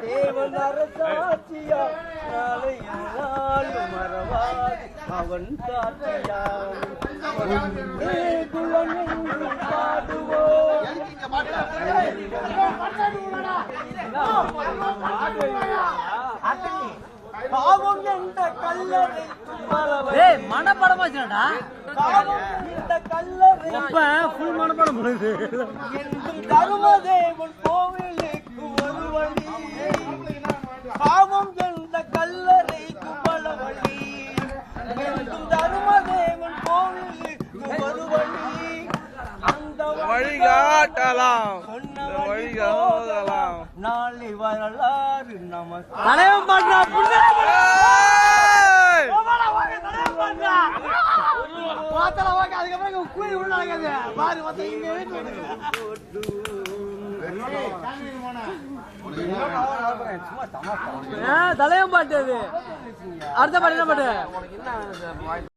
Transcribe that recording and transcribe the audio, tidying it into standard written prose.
தேவன் அரசாட்சியா நாளை நாளும் மறவாது அவன் காட்சியா குலம் என்று பாடுவோம் பாவம் என்ற கல்லறை மனப்படமா வச்சுடா இந்த கல்லறை ஃபுல் மனப்படம் போடுது என்றும் தருமதேவன் கோவிலுக்கு ஒரு வழி பாவம் என்ற கல்லறைக்கு பல வழி என்றும் தருமதேவன் கோவிலுக்கு ஒரு வழி அந்த வழிகாட்டலாம் நாளை வரலாறு நமக்கு தலைவன் பண்றா அதுக்கப்புறம் கூலி உள்ள பாரு தலைவன் பாட்டு அது அடுத்த பாட்டு என்ன பாட்டு